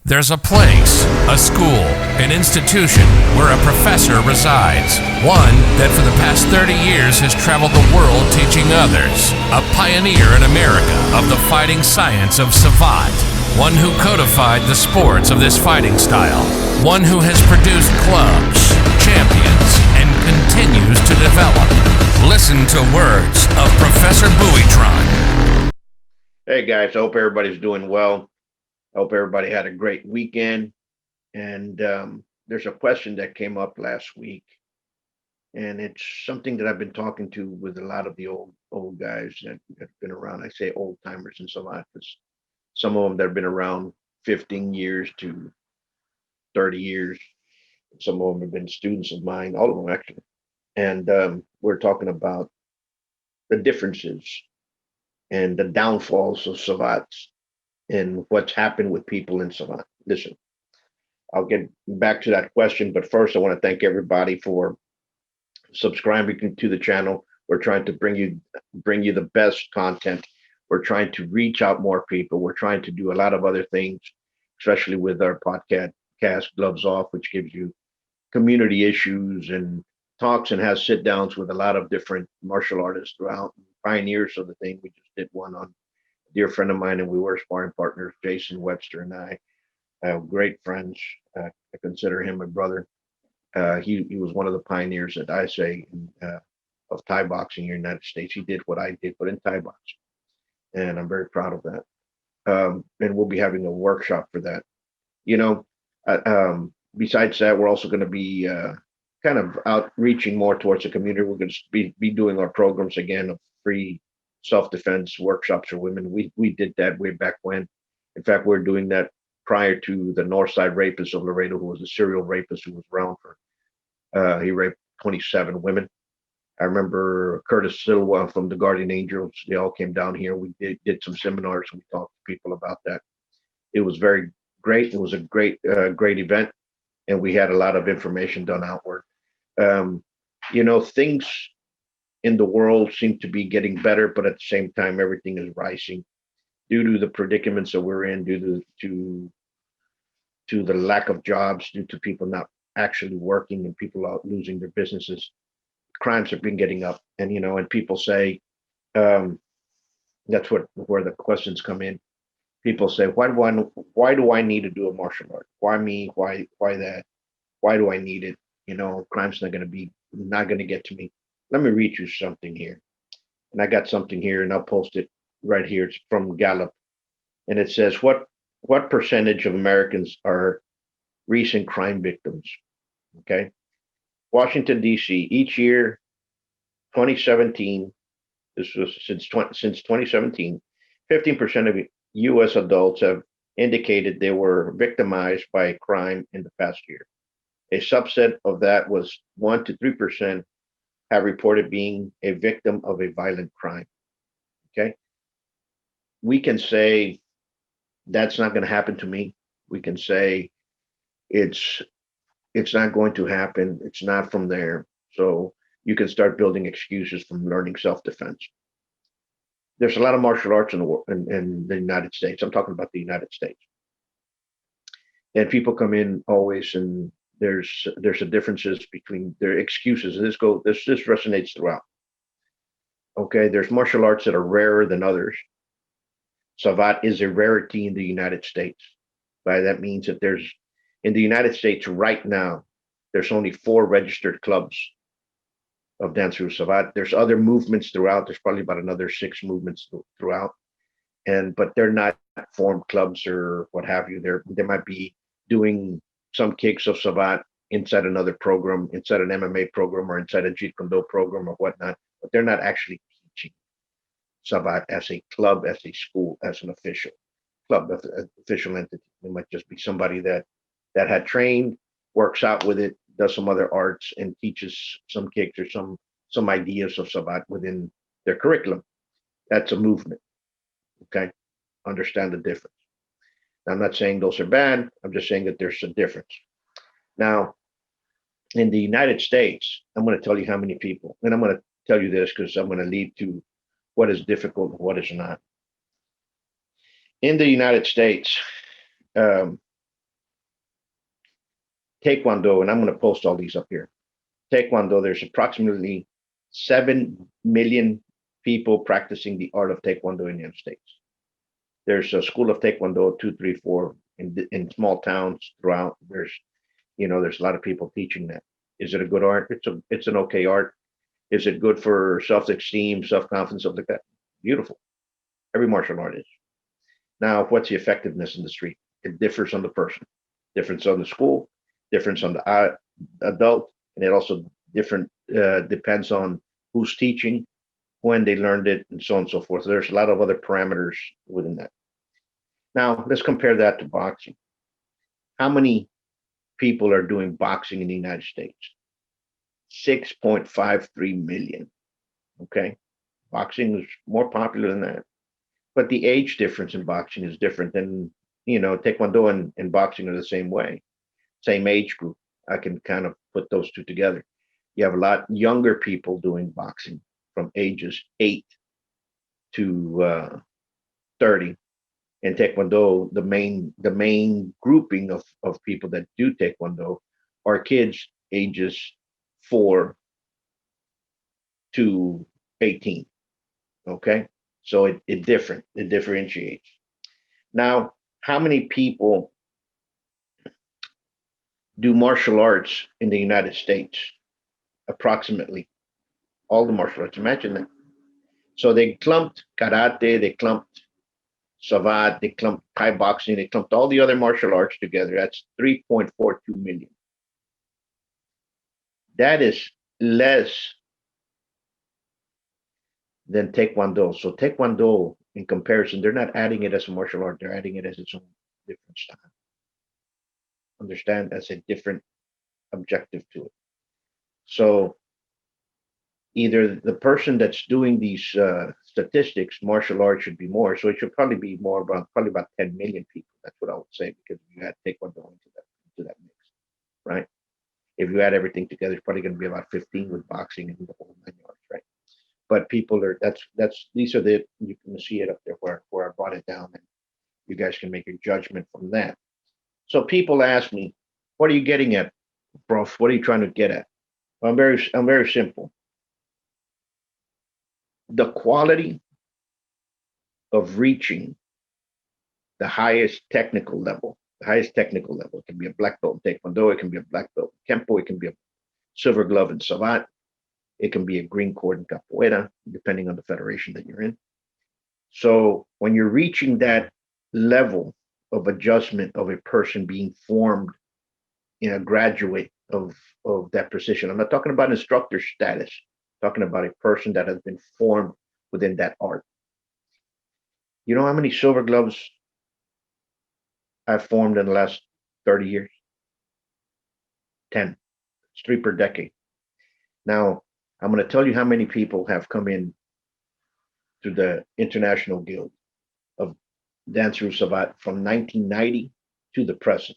There's a place, a school, an institution where a professor resides. One that for the past 30 years has traveled the world teaching others. A pioneer in America of the fighting science of Savate. One who codified the sports of this fighting style. One who has produced clubs, champions, and continues to develop. Listen to words of Professor Buitron. Hey guys, I hope everybody's doing well. I hope everybody had a great weekend. And there's a question that came up last week, and it's something that I've been talking to with a lot of the old guys that have been around. I say old timers and so on, because some of them that have been around 15 years to 30 years. Some of them have been students of mine, all of them actually. And we're talking about the differences and the downfalls of Savats and what's happened with people in Savate. Listen, I'll get back to that question, but first I want to thank everybody for subscribing to the channel. We're trying to bring you the best content. We're trying to reach out more people. We're trying to do a lot of other things, especially with our podcast Gloves Off, which gives you community issues and talks and has sit downs with a lot of different martial artists throughout, pioneers of the thing. We just did one on a dear friend of mine, and we were sparring partners, Jason Webster and I. Have great friends. I consider him a brother. He was one of the pioneers that I say of Thai boxing in the United States. He did what I did, but in Thai boxing, and I'm very proud of that. And we'll be having a workshop for that. You know, besides that, we're also going to be kind of outreaching more towards the community. We're going to be doing our programs again of free self-defense workshops for women. We did that way back when. In fact, we're doing that prior to the Northside rapist of Laredo, who was a serial rapist who was around for, he raped 27 women. I remember Curtis Silva from the Guardian Angels. They all came down here. We did some seminars and we talked to people about that. It was very great. It was a great event, and we had a lot of information done outward. Things in the world seem to be getting better, but at the same time, everything is rising due to the predicaments that we're in, due to the lack of jobs, due to people not actually working and people out losing their businesses. Crimes have been getting up, and people say, that's where the questions come in. People say, why do I need to do a martial art? Why me? Why that? Why do I need it? Crime's not going to get to me. Let me read you something here. And I got something here, and I'll post it right here. It's from Gallup. And it says, what percentage of Americans are recent crime victims? Okay. Washington, D.C., each year, 2017, this was since 2017, 15% of U.S. adults have indicated they were victimized by a crime in the past year. A subset of that was 1 to 3% have reported being a victim of a violent crime. Okay. We can say that's not going to happen to me. We can say it's not going to happen. It's not from there. So you can start building excuses from learning self-defense. There's a lot of martial arts in the world, in the United States. I'm talking about the United States. And people come in always, and there's a differences between their excuses. And this resonates throughout. Okay, there's martial arts that are rarer than others. Savate is a rarity in the United States. By that means that in the United States right now, there's only 4 registered clubs of Dance through Savate. There's other movements throughout. There's probably about another 6 movements throughout, but they're not formed clubs or what have you. They might be doing some kicks of Savate inside another program, inside an MMA program, or inside a Jeet Kune Do program or whatnot, but they're not actually teaching Savate as a club, as a school, as an official club, official entity. It might just be somebody that had trained, works out with it, does some other arts, and teaches some kicks or some ideas of Savate within their curriculum. That's a movement. Okay, understand the difference. I'm not saying those are bad. I'm just saying that there's a difference. Now, in the United States, I'm going to tell you how many people, and I'm going to tell you this because I'm going to lead to what is difficult and what is not. In the United States, Taekwondo, and I'm going to post all these up here. Taekwondo, there's approximately 7 million people practicing the art of Taekwondo in the United States. There's a school of Taekwondo, 2, 3, 4 in small towns throughout. There's a lot of people teaching that. Is it a good art? It's an okay art. Is it good for self-esteem, self-confidence, something like that? Beautiful. Every martial art is. Now, what's the effectiveness in the street? It differs on the person, difference on the school, difference on the adult, and it also depends on who's teaching, when they learned it, and so on and so forth. So there's a lot of other parameters within that. Now, let's compare that to boxing. How many people are doing boxing in the United States? 6.53 million. Okay. Boxing is more popular than that. But the age difference in boxing is different than, Taekwondo and boxing are the same way, same age group. I can kind of put those two together. You have a lot younger people doing boxing from ages 8 to 30. In Taekwondo, the main grouping of people that do Taekwondo are kids ages 4 to 18. Okay, so it differentiates. Now, how many people do martial arts in the United States? Approximately all the martial arts. Imagine that. So they clumped karate, they clumped Savate, they clumped Thai boxing, they clumped all the other martial arts together. That's 3.42 million. That is less than Taekwondo. So Taekwondo, in comparison, they're not adding it as a martial art, they're adding it as its own different style. Understand? That's a different objective to it. So either the person that's doing these statistics, martial arts should be more. So it should probably be more probably about 10 million people. That's what I would say, because you had Taekwondo into that mix, right? If you add everything together, it's probably going to be about 15 with boxing and the whole 9 yards, right? But people are these are you can see it up there where I brought it down, and you guys can make a judgment from that. So people ask me, what are you getting at, Prof? What are you trying to get at? Well, I'm very simple. The quality of reaching the highest technical level. The highest technical level. It can be a black belt in Taekwondo, it can be a black belt in Kempo, it can be a silver glove in Savate, it can be a green cord in Capoeira, depending on the federation that you're in. So when you're reaching that level of adjustment of a person being formed in a graduate of that position, I'm not talking about instructor status, I'm talking about a person that has been formed within that art. You know how many silver gloves I've formed in the last 30 years? 10. It's 3 per decade. Now, I'm going to tell you how many people have come in to the International Guild of Dancers Savate from 1990 to the present.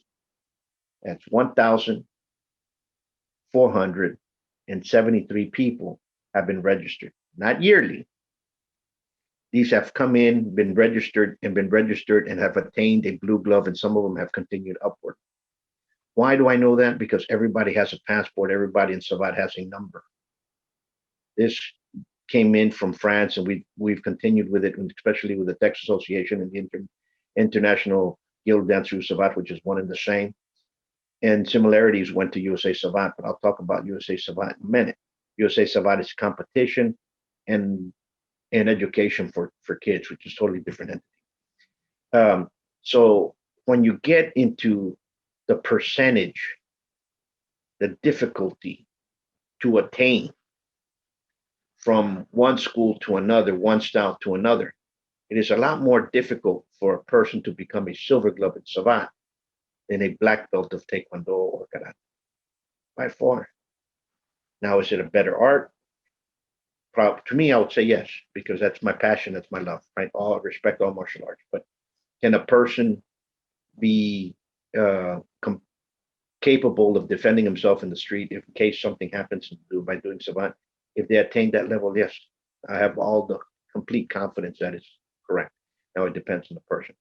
That's 1,473 people have been registered, not yearly. These have come in, been registered, and have attained a blue glove, and some of them have continued upward. Why do I know that? Because everybody has a passport, everybody in Savate has a number. This came in from France, and we've continued with it, especially with the Texas Association and the International Guild Dancers Savate, which is one and the same. And similarities went to USA Savate, but I'll talk about USA Savate in a minute. USA Savate is competition and education for kids, which is totally different entity. So when you get into the percentage, the difficulty to attain from one school to another, one style to another, it is a lot more difficult for a person to become a silver glove in Savate than a black belt of Taekwondo or Karate, by far. Now, is it a better art? To me, I would say yes, because that's my passion, that's my love, right? All respect all martial arts, but can a person be capable of defending himself in the street if in case something happens by doing Savate? If they attain that level, yes, I have all the complete confidence that is correct. Now it depends on the person.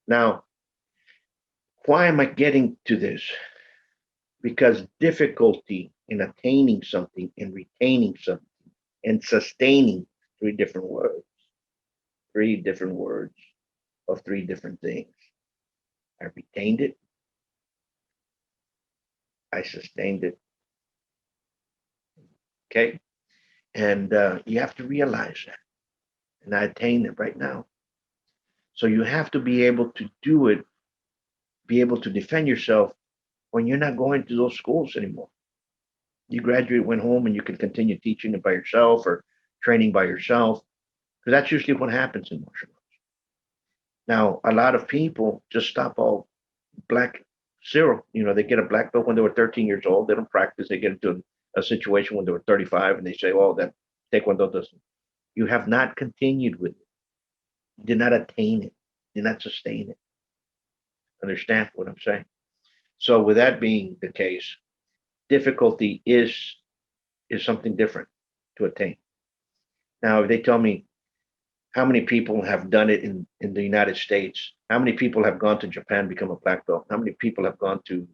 Now, why am I getting to this? because difficulty in attaining something and retaining something and sustaining, three different words of three different things. I retained it, I sustained it. Okay. And you have to realize that. And I attain it right now. So you have to be able to do it, be able to defend yourself when you're not going to those schools anymore. You graduate, went home, and you can continue teaching it by yourself or training by yourself, because that's usually what happens in martial arts. Now, a lot of people just stop all black zero. They get a black belt when they were 13 years old. They don't practice. They get into a situation when they were 35, and they say, "Oh, that taekwondo doesn't." You have not continued with it. You did not attain it. You did not sustain it. Understand what I'm saying? So, with that being the case, difficulty is something different to attain. Now, if they tell me how many people have done it in the United States, how many people have gone to Japan, become a black belt, how many people have gone to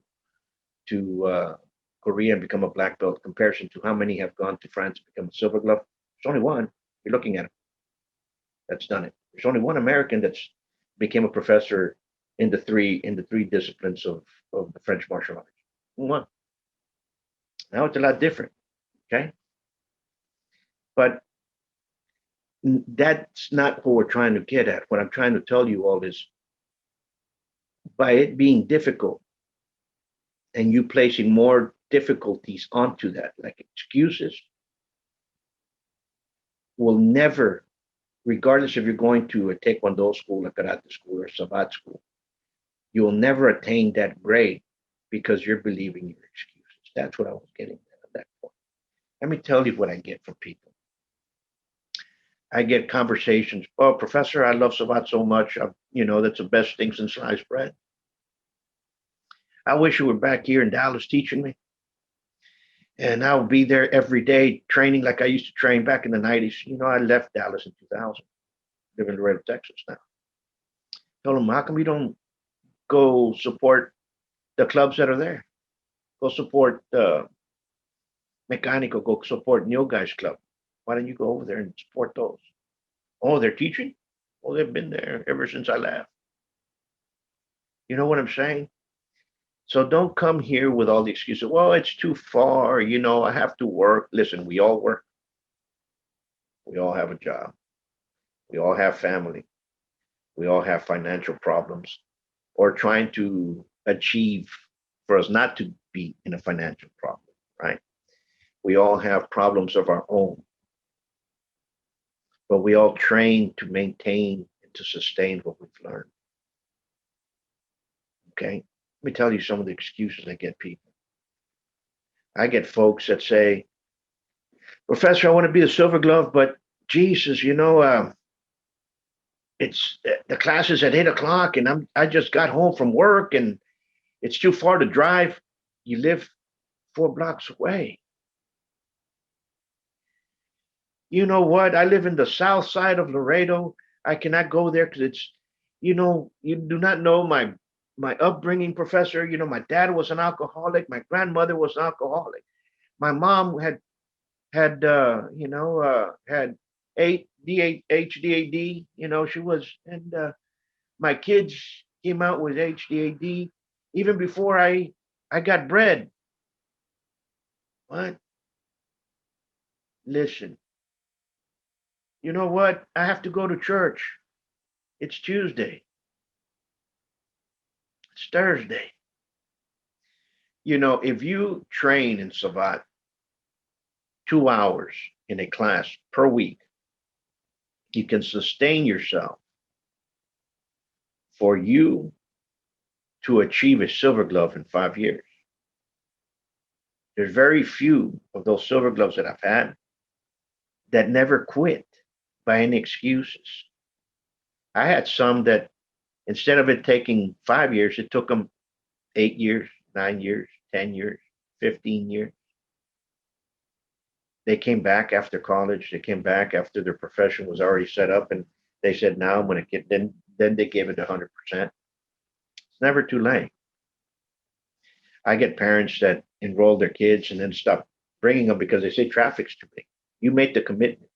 Korea and become a black belt, in comparison to how many have gone to France and become a silver glove, there's only one. You're looking at him that's done it. There's only one American that's became a professor in the three disciplines of the French martial arts. One. Now it's a lot different. Okay. But that's not what we're trying to get at. What I'm trying to tell you all is, by it being difficult and you placing more difficulties onto that, like excuses, will never, regardless if you're going to a taekwondo school, a karate school, or Savate school, you will never attain that grade because you're believing your excuses. That's what I was getting at that point. Let me tell you what I get from people. I get conversations. Oh, Professor, I love Savate so much. That's the best thing since sliced bread. I wish you were back here in Dallas teaching me. And I would be there every day training like I used to train back in the 90s. I left Dallas in 2000, live in Laredo, Texas now. Told them, how come you don't go support the clubs that are there? Go support Mecánico, go support New Guys Club. Why don't you go over there and support those? Oh, they're teaching? Oh, they've been there ever since I left. You know what I'm saying? So don't come here with all the excuses. Well, it's too far. I have to work. Listen, we all work. We all have a job. We all have family. We all have financial problems, or trying to achieve for us not to be in a financial problem, right? We all have problems of our own, but we all train to maintain and to sustain what we've learned. Okay. Let me tell you some of the excuses I get people. I get folks that say, Professor, I want to be a silver glove, but Jesus, it's the class is at 8 o'clock, and I just got home from work, and it's too far to drive. You live 4 blocks away. You know what? I live in the south side of Laredo. I cannot go there because you do not know my upbringing, Professor. My dad was an alcoholic. My grandmother was an alcoholic. My mom had HDAD. She was, and my kids came out with HDAD even before I got bred. What? Listen. You know what? I have to go to church. It's Tuesday. It's Thursday. If you train in Savate 2 hours in a class per week, you can sustain yourself for you to achieve a silver glove in 5 years. There's very few of those silver gloves that I've had that never quit by any excuses. I had some that instead of it taking 5 years, it took them 8 years, 9 years, 10 years, 15 years. They came back after college. They came back after their profession was already set up, and they said, "Now I'm going to get." Then they gave it 100%. It's never too late. I get parents that enroll their kids and then stop bringing them because they say traffic's too big. You made the commitment.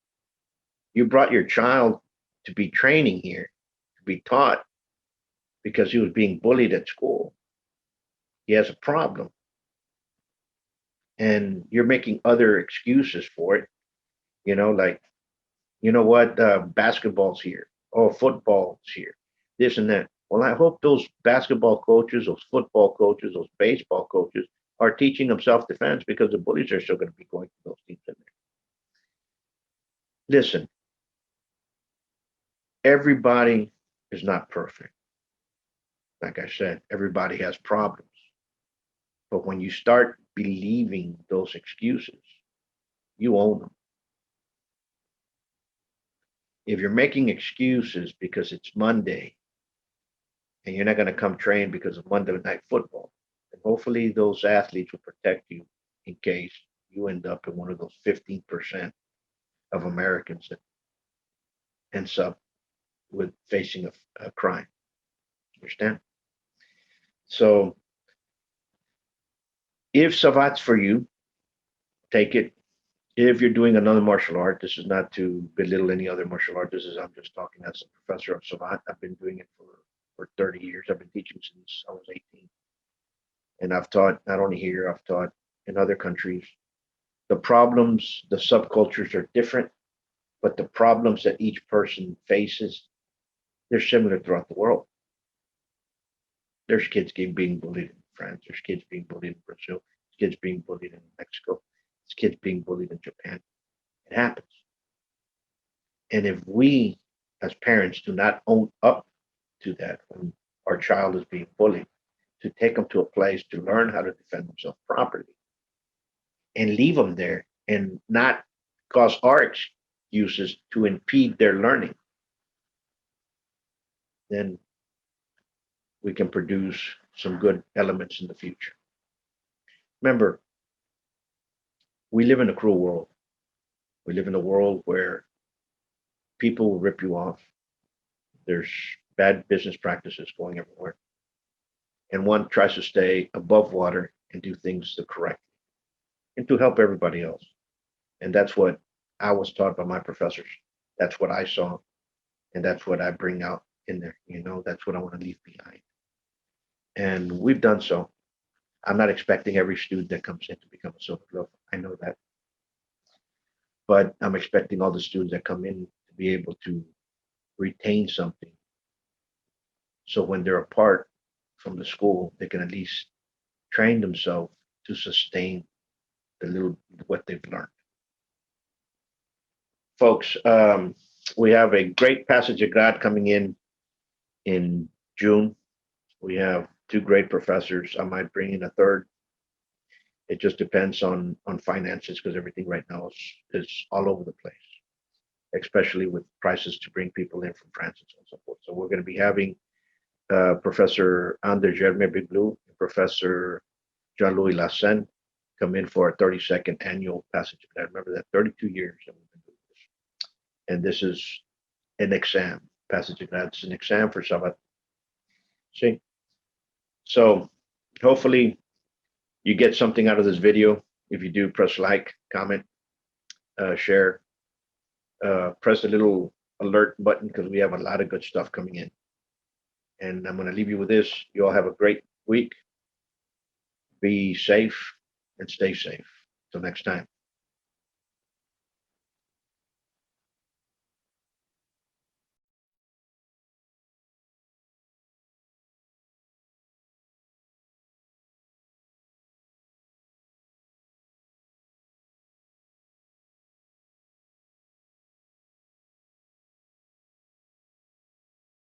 You brought your child to be training here, to be taught because he was being bullied at school. He has a problem. And you're making other excuses for it, like, you know what, basketball's here. Oh, football's here. This and that. Well, I hope those basketball coaches, those football coaches, those baseball coaches are teaching them self-defense because the bullies are still going to be going to those teams in there. Listen, everybody is not perfect. Like I said, everybody has problems. But when you start believing those excuses, you own them. If you're making excuses because it's Monday and you're not going to come train because of Monday night football, then hopefully those athletes will protect you in case you end up in one of those 15% of Americans that ends up with facing a crime. Understand? So if Savate's for you, take it. If you're doing another martial art, this is not to belittle any other martial art. I'm just talking as a professor of Savate. I've been doing it for 30 years. I've been teaching since I was 18. And I've taught not only here, I've taught in other countries. The problems, the subcultures are different, but the problems that each person faces, they're similar throughout the world. There's kids being bullied in France. There's kids being bullied in Brazil. There's kids being bullied in Mexico. There's kids being bullied in Japan. It happens. And if we, as parents, do not own up to that when our child is being bullied, to take them to a place to learn how to defend themselves properly and leave them there and not cause our excuses to impede their learning, then we can produce some good elements in the future. Remember, we live in a cruel world. We live in a world where people will rip you off. There's bad business practices going everywhere. And one tries to stay above water and do things the correct and to help everybody else. And that's what I was taught by my professors. That's what I saw. And that's what I bring out in there. That's what I want to leave behind. And we've done so. I'm not expecting every student that comes in to become a silver glove. I know that. But I'm expecting all the students that come in to be able to retain something. So when they're apart from the school, they can at least train themselves to sustain what they've learned. Folks, we have a great passage of God coming in June. We have two great professors. I might bring in a third. It just depends on finances because everything right now is all over the place, especially with prices to bring people in from France and so forth. So we're going to be having Professor Ander Germain Biglou and Professor Jean-Louis Lassen come in for a 32nd annual passage. I remember that 32 years that we've been doing this. And this is an exam, passage of God. It's an exam for Savate. See? So hopefully you get something out of this video. If you do, press like, comment, share, press the little alert button because we have a lot of good stuff coming in. And I'm going to leave you with this. You all have a great week. Be safe and stay safe. Till next time.